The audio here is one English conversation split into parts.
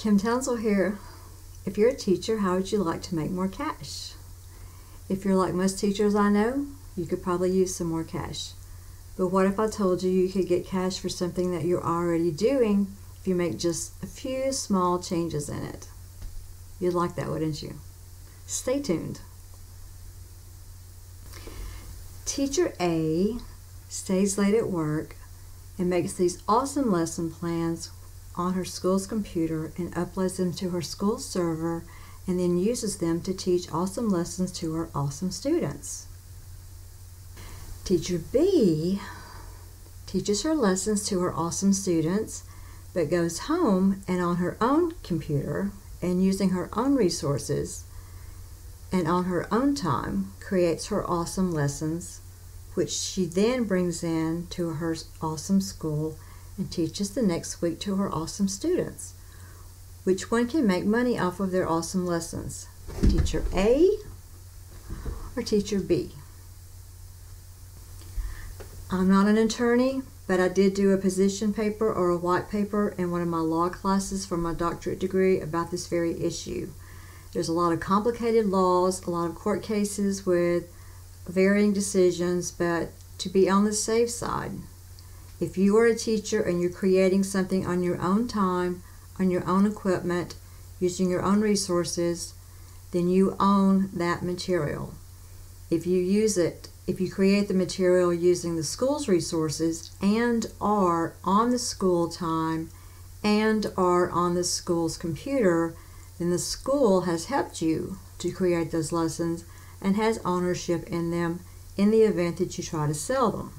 Kim Townsel here. If you're a teacher, how would you like to make more cash? If you're like most teachers I know, you could probably use some more cash. But what if I told you you could get cash for something that you're already doing if you make just a few small changes in it? You'd like that, wouldn't you? Stay tuned. Teacher A stays late at work and makes these awesome lesson plans on her school's computer and uploads them to her school server and then uses them to teach awesome lessons to her awesome students. Teacher B teaches her lessons to her awesome students but goes home and on her own computer and using her own resources and on her own time creates her awesome lessons, which she then brings in to her awesome school and teaches the next week to her awesome students. Which one can make money off of their awesome lessons? Teacher A or Teacher B? I'm not an attorney, but I did do a position paper or a white paper in one of my law classes for my doctorate degree about this very issue. There's a lot of complicated laws, a lot of court cases with varying decisions, but to be on the safe side, if you are a teacher and you're creating something on your own time, on your own equipment, using your own resources, then you own that material. If you use it, if you create the material using the school's resources and are on the school time and are on the school's computer, then the school has helped you to create those lessons and has ownership in them in the event that you try to sell them.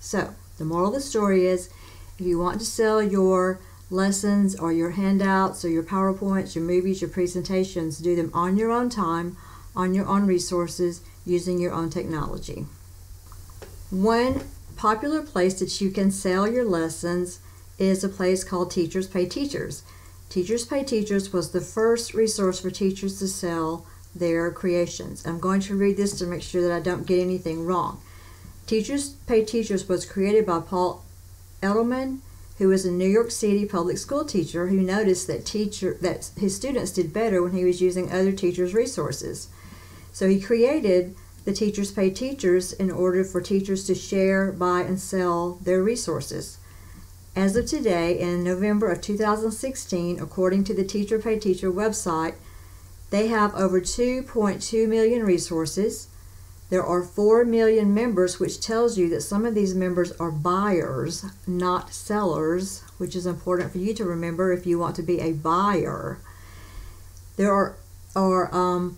So, the moral of the story is, if you want to sell your lessons or your handouts or your PowerPoints, your movies, your presentations, do them on your own time, on your own resources, using your own technology. One popular place that you can sell your lessons is a place called TeachersPayTeachers. TeachersPayTeachers was the first resource for teachers to sell their creations. I'm going to read this to make sure that I don't get anything wrong. TeachersPayTeachers was created by Paul Edelman, who is a New York City public school teacher who noticed that his students did better when he was using other teachers' resources. So he created the TeachersPayTeachers in order for teachers to share, buy, and sell their resources. As of today, in November of 2016, according to the TeacherPayTeacher website, they have over 2.2 million resources. There are 4 million members, which tells you that some of these members are buyers, not sellers, which is important for you to remember if you want to be a buyer. There have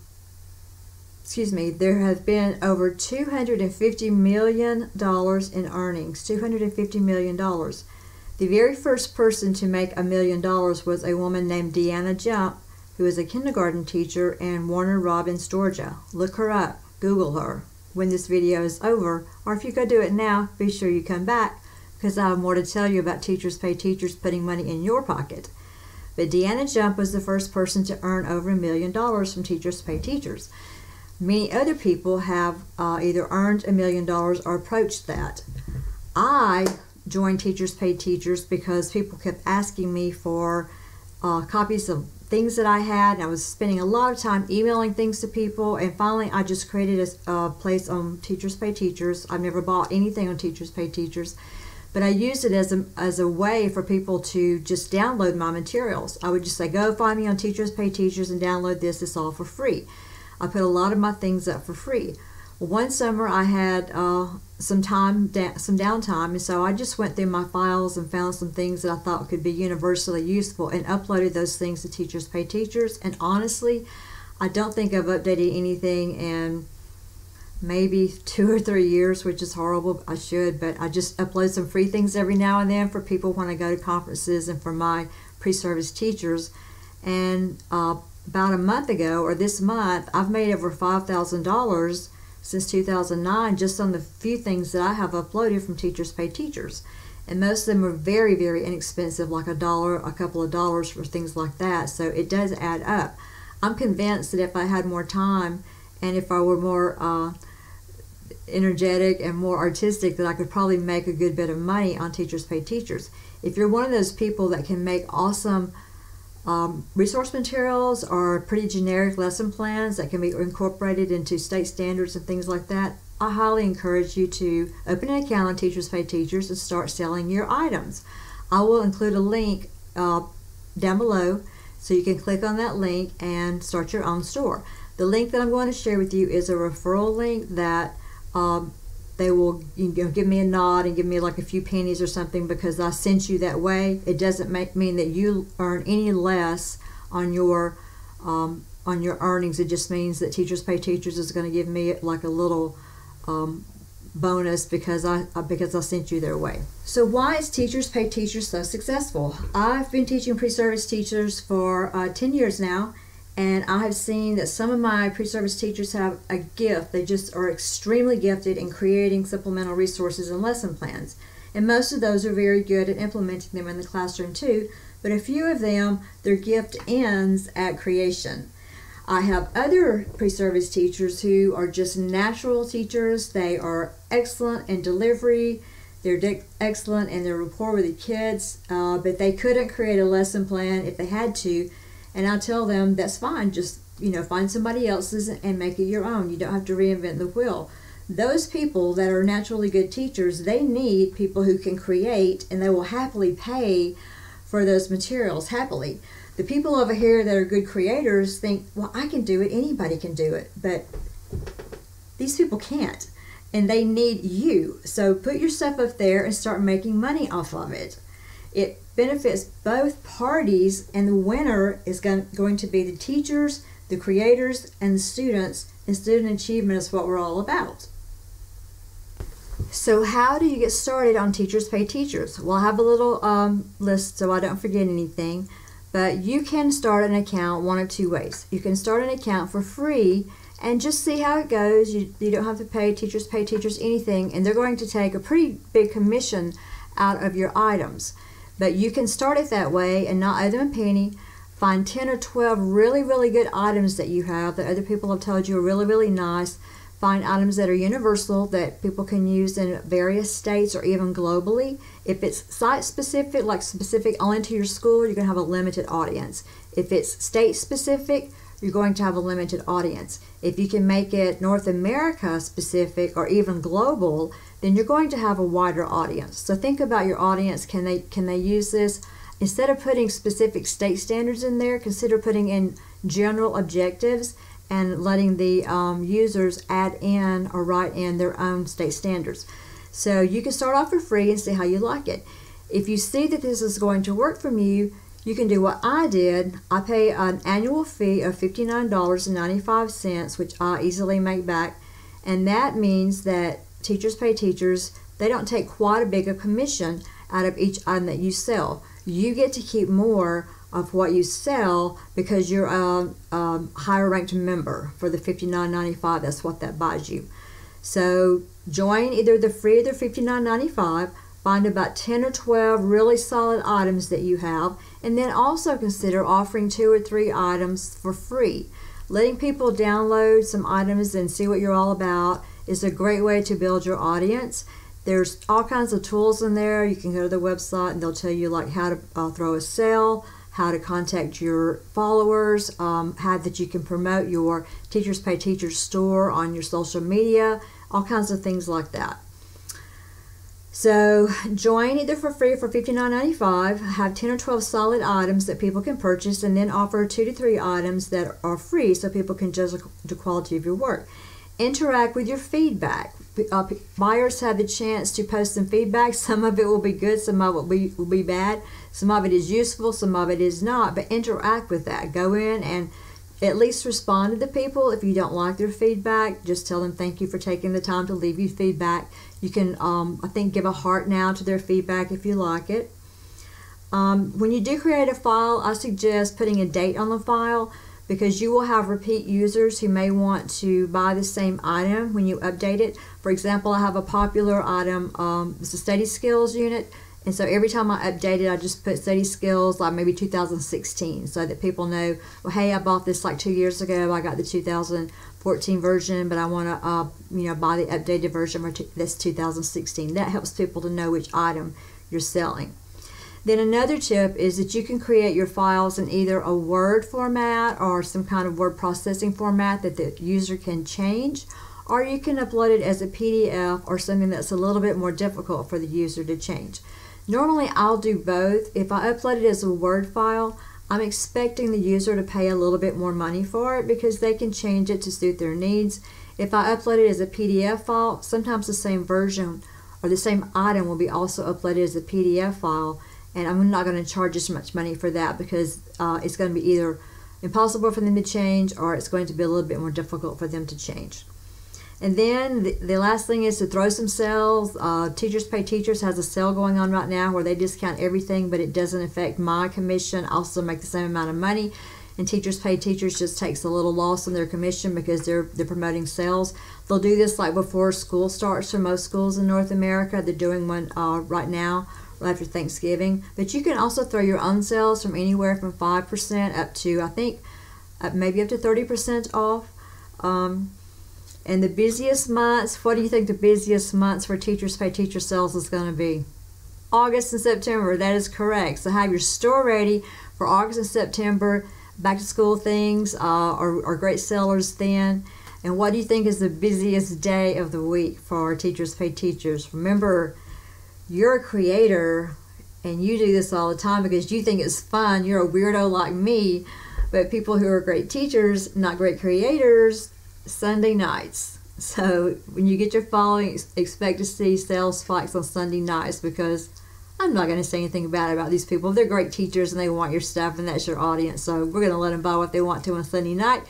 been over $250 million in earnings, $250 million. The very first person to make $1 million was a woman named Deanna Jump, who is a kindergarten teacher in Warner Robins, Georgia. Look her up. Google her when this video is over, or if you go do it now, be sure you come back because I have more to tell you about TeachersPayTeachers putting money in your pocket. But Deanna Jump was the first person to earn over $1 million from TeachersPayTeachers. Many other people have either earned $1 million or approached that. I joined TeachersPayTeachers because people kept asking me for copies of things that I had, and I was spending a lot of time emailing things to people, and finally I just created a place on TeachersPayTeachers. I've never bought anything on TeachersPayTeachers, but I used it as a way for people to just download my materials. I would just say, go find me on TeachersPayTeachers and download this. It's all for free. I put a lot of my things up for free. Well, one summer I had some downtime, and so I just went through my files and found some things that I thought could be universally useful and uploaded those things to TeachersPayTeachers. And honestly, I don't think I've updated anything in maybe 2 or 3 years, which is horrible. I should, but I just upload some free things every now and then for people when I go to conferences and for my pre-service teachers. And about a month ago, or this month, I've made over $5,000 since 2009 just on the few things that I have uploaded from TeachersPayTeachers. And most of them are very, very inexpensive, like $1, a couple of dollars for things like that. So it does add up. I'm convinced that if I had more time and if I were more energetic and more artistic, that I could probably make a good bit of money on TeachersPayTeachers. If you're one of those people that can make awesome Resource materials are pretty generic lesson plans that can be incorporated into state standards and things like that. I highly encourage you to open an account on Teachers Pay Teachers and start selling your items. I will include a link down below so you can click on that link and start your own store. The link that I'm going to share with you is a referral link that they will give me a nod and give me like a few pennies or something because I sent you that way. It doesn't mean that you earn any less on your earnings. It just means that Teachers Pay Teachers is going to give me like a little bonus because I sent you their way. So why is Teachers Pay Teachers so successful? I've been teaching pre-service teachers for 10 years now, and I have seen that some of my pre-service teachers have a gift. They just are extremely gifted in creating supplemental resources and lesson plans. And most of those are very good at implementing them in the classroom too, but a few of them, their gift ends at creation. I have other pre-service teachers who are just natural teachers. They are excellent in delivery. They're excellent in their rapport with the kids, but they couldn't create a lesson plan if they had to. And I tell them, that's fine. Just, find somebody else's and make it your own. You don't have to reinvent the wheel. Those people that are naturally good teachers, they need people who can create, and they will happily pay for those materials, happily. The people over here that are good creators think, well, I can do it, anybody can do it, but these people can't, and they need you. So put your stuff up there and start making money off of it. It benefits both parties, and the winner is going to be the teachers, the creators, and the students, and student achievement is what we're all about. So how do you get started on Teachers Pay Teachers? Well, I have a little list so I don't forget anything. But you can start an account one of two ways. You can start an account for free and just see how it goes. You don't have to pay Teachers Pay Teachers anything, and they're going to take a pretty big commission out of your items. But you can start it that way and not owe them a penny. Find 10 or 12 really, really good items that you have that other people have told you are really, really nice. Find items that are universal that people can use in various states or even globally. If it's site specific, like specific only to your school, you're going to have a limited audience. If it's state specific, you're going to have a limited audience. If you can make it North America specific or even global, then you're going to have a wider audience. So think about your audience. Can they use this? Instead of putting specific state standards in there, consider putting in general objectives and letting the users add in or write in their own state standards. So you can start off for free and see how you like it. If you see that this is going to work for you, you can do what I did. I pay an annual fee of $59.95, which I easily make back, and that means that Teachers Pay Teachers, they don't take quite a big a commission out of each item that you sell. You get to keep more of what you sell because you're a higher ranked member for the $59.95. That's what that buys you. So join either the free or the $59.95. Find about 10 or 12 really solid items that you have, and then also consider offering 2 or 3 items for free. Letting people download some items and see what you're all about is a great way to build your audience. There's all kinds of tools in there. You can go to the website and they'll tell you like how to throw a sale, how to contact your followers, how that you can promote your Teachers Pay Teachers store on your social media, all kinds of things like that. So join either for free for $59.95, have 10 or 12 solid items that people can purchase, and then offer 2 to 3 items that are free so people can judge the quality of your work. Interact with your feedback. Buyers have the chance to post some feedback. Some of it will be good, some of it will be bad. Some of it is useful, some of it is not, but interact with that. Go in and at least respond to the people. If you don't like their feedback, just tell them thank you for taking the time to leave you feedback. You can, I think, give a heart now to their feedback if you like it. When you do create a file, I suggest putting a date on the file, because you will have repeat users who may want to buy the same item when you update it. For example, I have a popular item, it's a study skills unit, and so every time I update it, I just put study skills, like maybe 2016, so that people know, well, hey, I bought this like 2 years ago, I got the 2014 version, but I want to buy the updated version for this 2016. That helps people to know which item you're selling. Then another tip is that you can create your files in either a Word format or some kind of word processing format that the user can change, or you can upload it as a PDF or something that's a little bit more difficult for the user to change. Normally I'll do both. If I upload it as a Word file, I'm expecting the user to pay a little bit more money for it because they can change it to suit their needs. If I upload it as a PDF file, sometimes the same version or the same item will be also uploaded as a PDF file, and I'm not going to charge as much money for that because it's going to be either impossible for them to change or it's going to be a little bit more difficult for them to change. And then the last thing is to throw some sales. Teachers Pay Teachers has a sale going on right now where they discount everything, but it doesn't affect my commission. I also make the same amount of money. And Teachers Pay Teachers just takes a little loss on their commission because they're promoting sales. They'll do this like before school starts for most schools in North America. They're doing one right now, right after Thanksgiving. But you can also throw your own sales from anywhere from 5% up to, I think, maybe up to 30% off. And the busiest months, what do you think the busiest months for Teachers Pay Teacher sales is going to be? August and September. That is correct. So have your store ready for August and September. Back to school things are great sellers then. And what do you think is the busiest day of the week for Teachers Pay Teachers? Remember, you're a creator and you do this all the time because you think it's fun. You're a weirdo like me. But people who are great teachers, not great creators, Sunday nights. So when you get your following, expect to see sales spikes on Sunday nights because I'm not going to say anything bad about these people. They're great teachers and they want your stuff and that's your audience. So we're going to let them buy what they want to on Sunday night.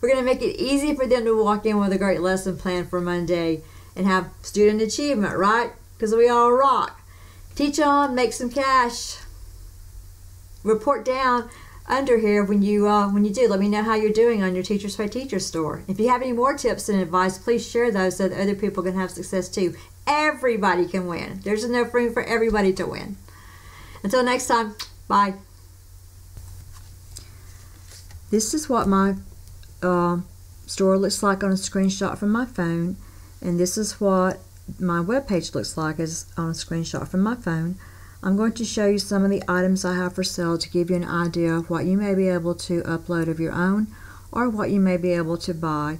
We're going to make it easy for them to walk in with a great lesson plan for Monday and have student achievement, right? Because we all rock. Teach on, make some cash. Report down under here when you do. Let me know how you're doing on your Teachers Pay Teachers store. If you have any more tips and advice, please share those so that other people can have success too. Everybody can win. There's enough room for everybody to win. Until next time, bye. This is what my store looks like on a screenshot from my phone, and this is what my webpage looks like as on a screenshot from my phone. I'm going to show you some of the items I have for sale to give you an idea of what you may be able to upload of your own or what you may be able to buy.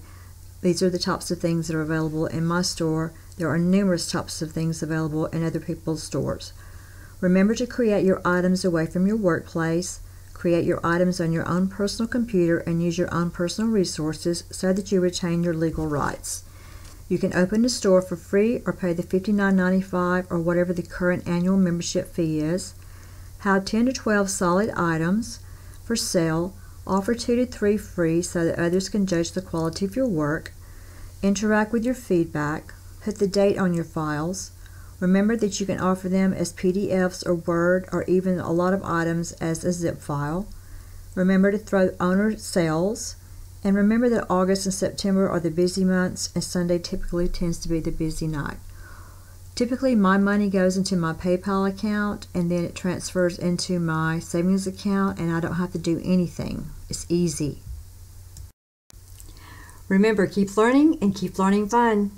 These are the types of things that are available in my store. There are numerous types of things available in other people's stores. Remember to create your items away from your workplace. Create your items on your own personal computer and use your own personal resources so that you retain your legal rights. You can open the store for free or pay the $59.95 or whatever the current annual membership fee is. Have 10 to 12 solid items for sale. Offer 2 to 3 free so that others can judge the quality of your work. Interact with your feedback. Put the date on your files. Remember that you can offer them as PDFs or Word or even a lot of items as a zip file. Remember to throw owner sales. And remember that August and September are the busy months and Sunday typically tends to be the busy night. Typically my money goes into my PayPal account and then it transfers into my savings account and I don't have to do anything. It's easy. Remember, keep learning and keep learning fun.